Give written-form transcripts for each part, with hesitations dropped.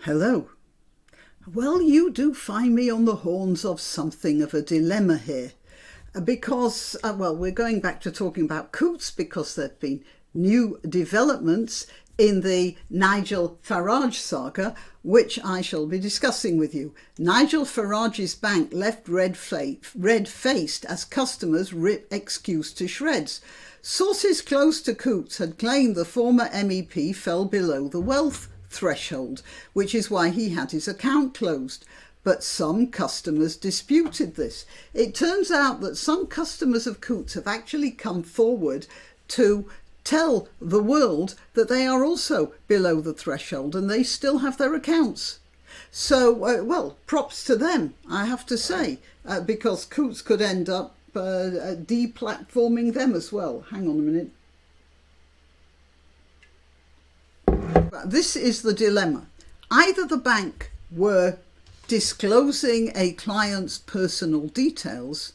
Hello. Well, you do find me on the horns of something of a dilemma here because, we're going back to talking about Coutts because there have been new developments in the Nigel Farage saga, which I shall be discussing with you. Nigel Farage's bank left red-faced as customers rip excuse to shreds. Sources close to Coutts had claimed the former MEP fell below the wealth threshold, which is why he had his account closed. But some customers disputed this. It turns out that some customers of Coutts have actually come forward to tell the world that they are also below the threshold and they still have their accounts. So, props to them, I have to say, because Coutts could end up deplatforming them as well. Hang on a minute. This is the dilemma. Either the bank were disclosing a client's personal details,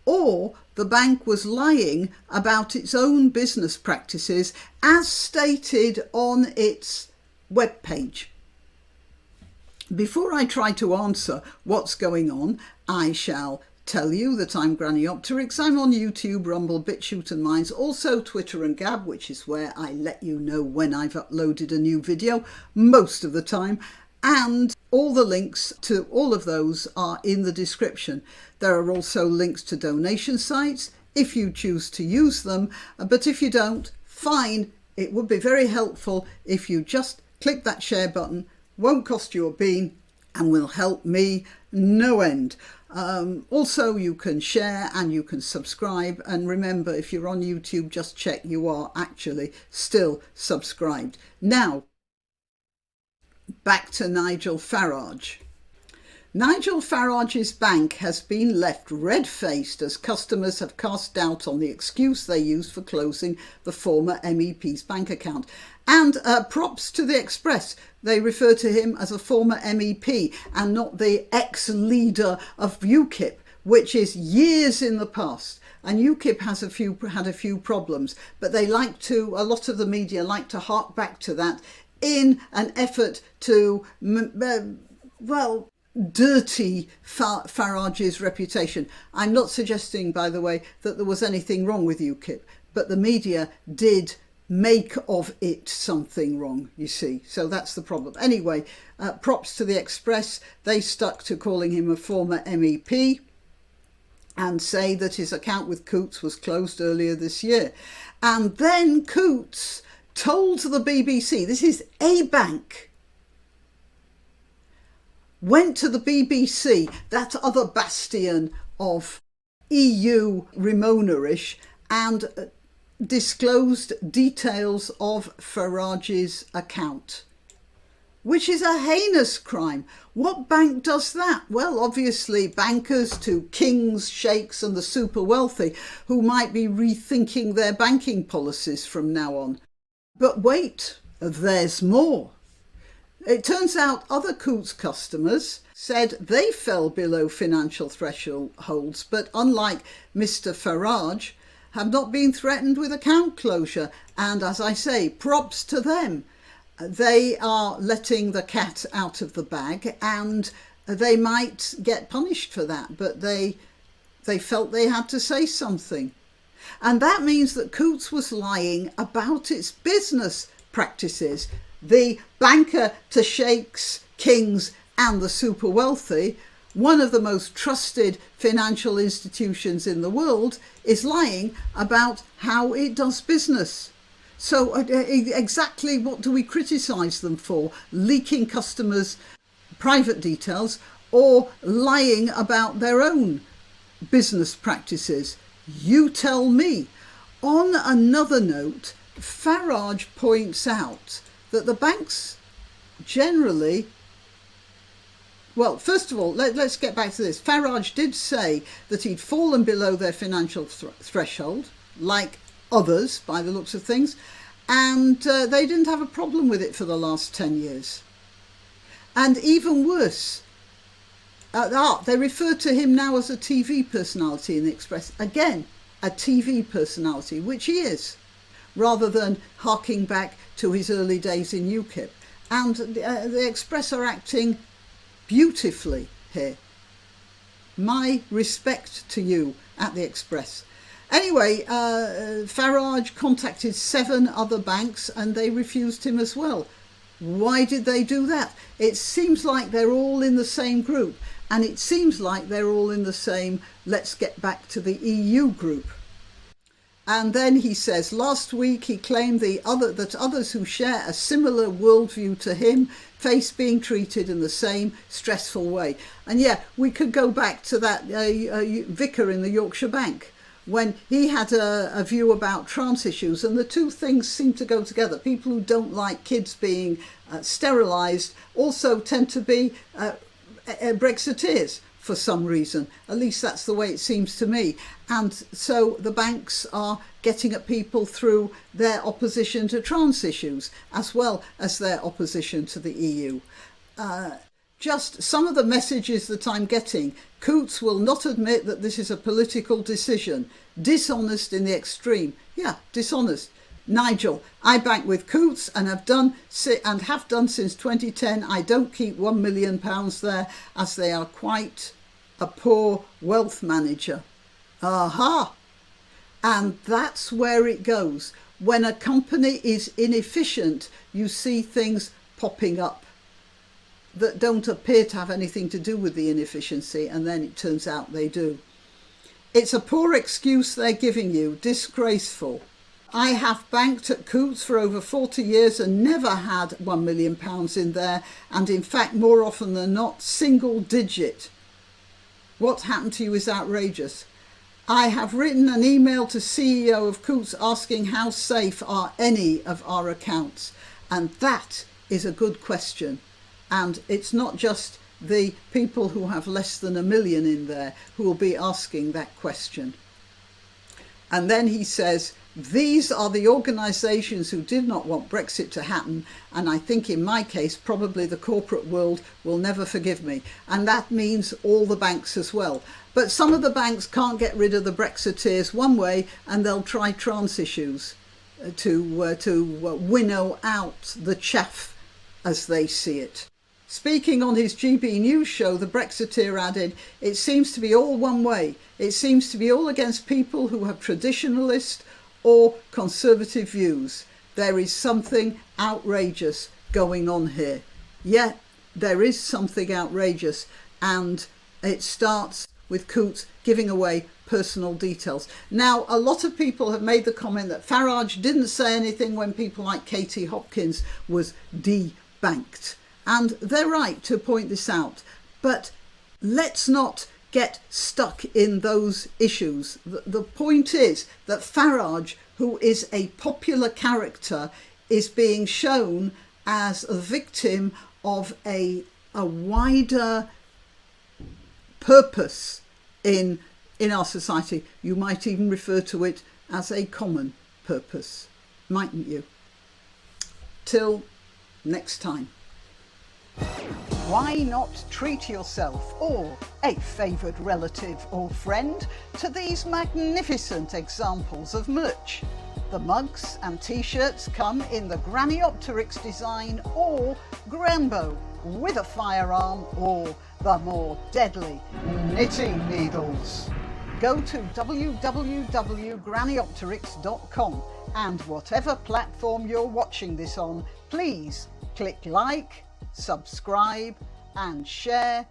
or the bank was lying about its own business practices as stated on its webpage. Before I try to answer what's going on, I shall tell you that I'm Granniopteryx. I'm on YouTube, Rumble, BitChute and Minds, also Twitter and Gab, which is where I let you know when I've uploaded a new video most of the time. And all the links to all of those are in the description. There are also links to donation sites if you choose to use them. But if you don't, fine. It would be very helpful if you just click that share button. Won't cost you a bean and will help me no end. Also, you can share and you can subscribe, and remember, if you're on YouTube, just check you are actually still subscribed. Now, back to Nigel Farage. Nigel Farage's bank has been left red-faced as customers have cast doubt on the excuse they used for closing the former MEP's bank account. And props to the Express. They refer to him as a former MEP and not the ex-leader of UKIP, which is years in the past. And UKIP has had a few problems, but they like to, a lot of the media like to hark back to that in an effort to, dirty Farage's reputation. I'm not suggesting, by the way, that there was anything wrong with UKIP, but the media did make of it something wrong, you see. So that's the problem. Anyway, props to the Express. They stuck to calling him a former MEP and say that his account with Coutts was closed earlier this year. And then Coutts told the BBC, this is a bank, went to the BBC, that other bastion of EU Remonerish, and disclosed details of Farage's account, which is a heinous crime. What bank does that? Well, obviously bankers to kings, sheikhs and the super wealthy who might be rethinking their banking policies from now on. But wait, there's more. It turns out other Coutts customers said they fell below financial thresholds, but unlike Mr. Farage, have not been threatened with account closure. And as I say, props to them. They are letting the cat out of the bag and they might get punished for that, but they felt they had to say something. And that means that Coutts was lying about its business practices. The banker to sheikhs, kings and the super wealthy, one of the most trusted financial institutions in the world, is lying about how it does business. So exactly what do we criticise them for? Leaking customers' private details or lying about their own business practices? You tell me. On another note, Farage points out that the banks generally, well, first of all, let's get back to this. Farage did say that he'd fallen below their financial threshold, like others by the looks of things, and they didn't have a problem with it for the last 10 years. And even worse, they refer to him now as a TV personality in the Express. Again, a TV personality, which he is, rather than harking back to his early days in UKIP. And the Express are acting beautifully here. My respect to you at the Express. Anyway, Farage contacted 7 other banks and they refused him as well. Why did they do that? It seems like they're all in the same group, and it seems like they're all in the same let's get back to the EU group. And then he says, last week he claimed that others who share a similar worldview to him face being treated in the same stressful way. And yeah, we could go back to that vicar in the Yorkshire Bank, when he had a view about trans issues, and the two things seem to go together. People who don't like kids being sterilised also tend to be Brexiteers for some reason. At least that's the way it seems to me. And so the banks are getting at people through their opposition to trans issues, as well as their opposition to the EU. Just some of the messages that I'm getting. Coutts will not admit that this is a political decision. Dishonest in the extreme. Yeah, dishonest. Nigel, I bank with Coutts and have done since 2010. I don't keep £1 million there, as they are quite a poor wealth manager. Aha! And that's where it goes. When a company is inefficient, you see things popping up that don't appear to have anything to do with the inefficiency, and then it turns out they do. It's a poor excuse they're giving you. Disgraceful. I have banked at Coutts for over 40 years and never had £1 million in there, and in fact more often than not single digit. What happened to you is outrageous. I have written an email to CEO of Coutts asking how safe are any of our accounts, and that is a good question. And it's not just the people who have less than £1 million in there who will be asking that question. And then he says, these are the organisations who did not want Brexit to happen, and I think in my case probably the corporate world will never forgive me, and that means all the banks as well. But some of the banks can't get rid of the Brexiteers one way, and they'll try trans issues to winnow out the chaff as they see it. Speaking on his GB News show, the Brexiteer added, it seems to be all one way. It seems to be all against people who have traditionalist or conservative views. There is something outrageous going on here. Yeah, there is something outrageous, and it starts with Coutts giving away personal details. Now, a lot of people have made the comment that Farage didn't say anything when people like Katie Hopkins was debanked. And they're right to point this out, but let's not get stuck in those issues. The point is that Farage, who is a popular character, is being shown as a victim of a wider purpose in our society. You might even refer to it as a common purpose, mightn't you? Till next time. Why not treat yourself or a favoured relative or friend to these magnificent examples of merch? The mugs and t-shirts come in the granniopteryx design or Grambo with a firearm, or the more deadly knitting needles. Go to www.granniopteryx.com, and whatever platform you're watching this on, please click like, subscribe and share.